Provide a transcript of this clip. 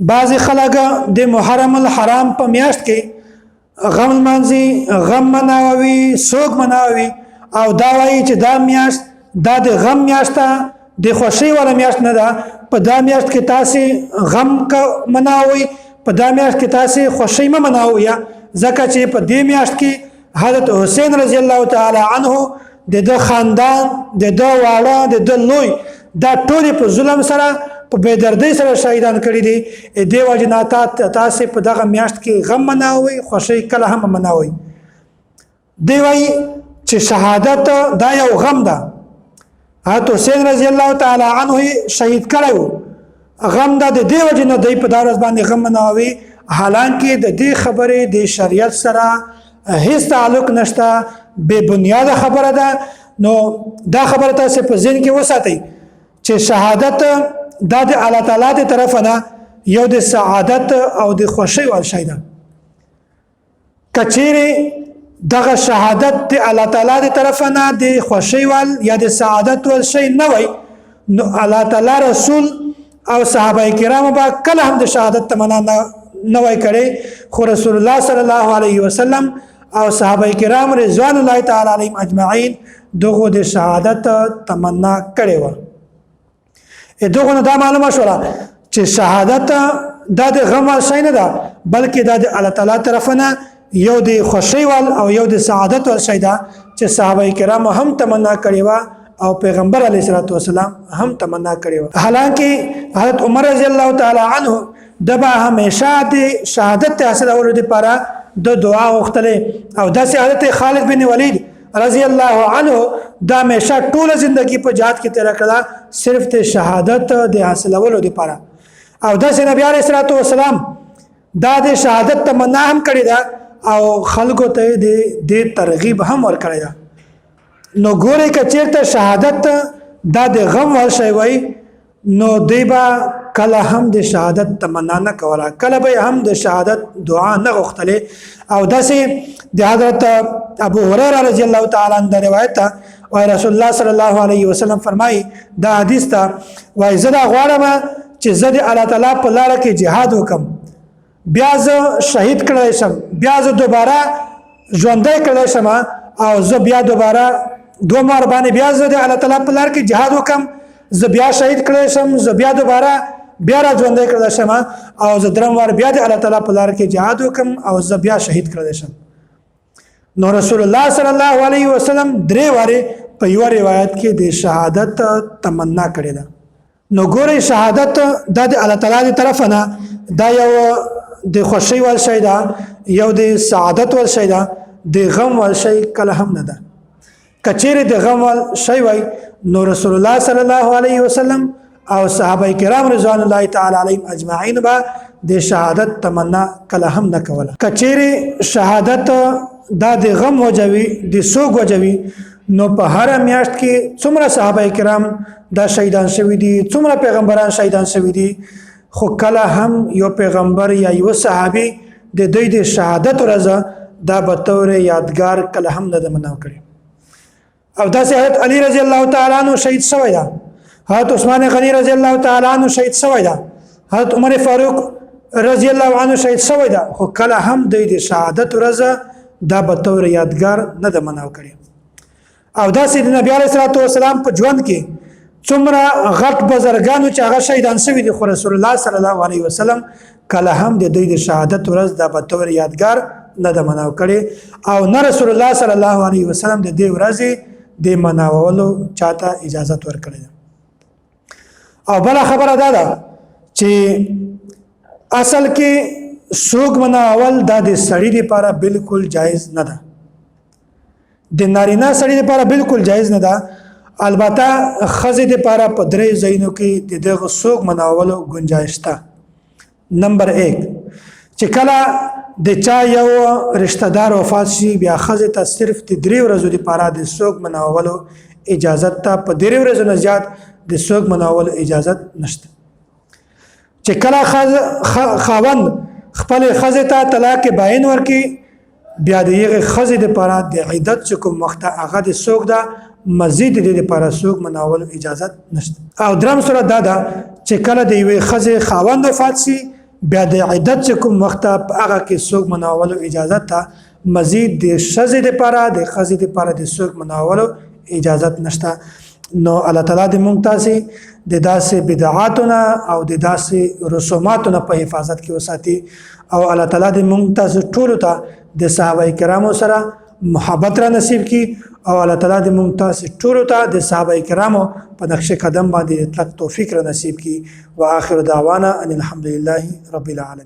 بعض خلک د محرم الحرام په میاشت کې غم منځي غم مناوي سوق مناوي او دا وایي چې دا میاشت دا د غم میاشت د خوشي ولا میاشت نه ده په دا میاشت کې تاسو غم مناوي په دا میاشت کې تاسو خوشي مناوي ځکه چې په دې میاشت کې حضرت حسین رضی الله تعالی عنه د خاندان د واړه د لوی دا ټول په ظلم سره په بيدردۍ سره شهیدان کړي دي دی وجناتا تاسو په دغه میاشت کې غم مناوي خوشي کله هم مناوي دی وای چې شهادت دا یو غم ده حضرت حسین رضی الله تعالی عنه شهید کړو غم ده د دی وجنه دی په دارس باندې غم مناوي حالانکه د دې خبرې د شریعت سره هیڅ تعلق نشته بے بنیاد خبره ده نو دا خبره تاسو په ذهن کې وساتئ چې شهادت دا د الله تعالی دی طرف نه یو د سعادت او د خوشي ول شي ده کچېره دغه شهادت د الله تعالی دی طرف نه د خوشي ول یا د سعادت ول شي نه وي نو الله تعالی رسول او صحابه کرام با کله هم د شهادت تمنا نه وای کړي خو رسول الله صلی الله علیه وسلم او صحابه کرام رضوان الله تعالی علیهم اجمعین دغه د شهادت تمنا کړي و دغه دا معلومه شوه چې شهادت دا د غم شي نه ده بلکې دا د الله تعالی طرفنه یو د خوشي ول او یو د سعادت ول شي ده چې صحابه کرام هم تمنا کړي و او پیغمبر علیه الصلاه والسلام هم تمنا کړي و حالانکه حضرت عمر رضی الله تعالی عنه دبا همیشه د شهادت حاصل اورو لپاره د دعا وختله او د حضرت خالد بن ولید رضی الله عنه دا همیشه ټول ژوندۍ په جهاد کې تیر کړه صرف ته شهادت د حاصلولو لپاره او د نبی علیه الصلاه والسلام دا د شهادت تمنا هم کړی دا او خلکو ته د ترغیب هم ور کړی دا نو ګوره کچیرته شهادت دا د غم ور شي وای نو دیبا کله هم د شهادت تمنا نه کوله کله به هم د شهادت دعا نه غوښتله او داسې د حضرت ابو هريره رضی الله تعالی عنہ روایت او رسول الله صلی الله علیه وسلم فرمایي دا حدیث ته وای زه دا غواړم چې زه د الله تعالی په لار کې jihad وکم بیا زه شهید کړی شم بیا زه دوباره ژوندۍ کړی شم او زه بیا دوباره دوه مر باندې بیا زه د الله تعالی په لار کې jihad وکم زه بیا شهید کړی شم زه بیا دوباره بیا را ژوندۍ کړی شم او زه درم ور بیا د الله تعالی په لار کې jihad وکم او زه بیا شهید کړی شم نو رسول الله صلی الله علیه وسلم درې واره په یو روایت کې د شهادت تمنا کړې ده نو ګوره شهادت د الله تعالی دی طرف نه دا یو د خوشي ول شي ده یو د سعادت ول شي ده د غم ول شي کله هم نه ده کچېره د غم ول شي وای نو رسول الله صلی الله علیه وسلم او صحابه کرام رضوان الله تعالی علیهم اجمعین با د شهادت تمنا کله هم نه کوله کچېره شهادت دا د غم وجوي د سوګ وجوي نو په هر میاشت کې څومره صحابه کرام دا شهیدان شوی دي څومره پیغمبران شهیدان شوی دي خو کله هم یو پیغمبر یا یو صحابي د دوی د شهادت ورځ دا به تور یادګار کله هم نه مناو کړي او دا حضرت علی رضی الله تعالی عنہ شهید شوی دا حضرت عثمان غنی رضی الله تعالی عنہ شهید شوی دا حضرت عمر فاروق رضی الله عنه شهید شوی دا خو کله هم د شهادت ورځ دا به تور یادګار نه د مناو کړي او دا سید نبی علیه الصلاه والسلام په ژوند کې څومره غټ بزرګانو چې هغه شهیدان شوی دي خو رسول الله صلی الله علیه وسلم کله هم د دوی د شهادت ورځ دا به تور یادګار نه د مناو کړي او نه رسول الله صلی الله علیه وسلم د دې ورځې د مناولو چاته اجازه ورکړي او بل خبره ده چې اصل کې سوق مناول دا د سړی لپاره بالکل جایز نه ده د نارینه سړی لپاره بالکل جایز نه ده البته خزه لپاره په درې ځایونو کې دغه سوق مناولو گنجائش ده نمبر 1 چې کله د چا یو رشتہ دار وفات شي بیا خزه ته صرف د 3 ورځې لپاره د سوق مناولو اجازه ته په 3 ورځې نه زیات د سوق مناولو اجازه نشته چې کله خاوند خپل خزه ته طلاق باین ورکی بیا دغه خزه لپاره د عدت کوم وخت هغه د سوق ده مزید د لپاره سوق مناول اجازه نشته او درم سره دا ده چې کله د یوې خزه خاوند وفات شي بیا د عدت چې کوم وخت په هغه کې څوک مناولو اجازه ته مزید د ښځې دپاره د ښځې دپاره د څوک مناولو اجازت نشته. نو الله تعالی دې موږ تاسې د داسې بدعاتونه او د داسې رسوماتونه په حفاظت کې وساتي او الله تعالی دې موږ تاسې ټولو ته د صحابه کرامو سره محبت را نصیب کی او الله تعالی دې موږ تاسې ټولو ته د صحابه کرامو په نقش قدم باندې اطلاق توفیق را نصیب کی. واخر دعوانا ان الحمد لله رب العالمین.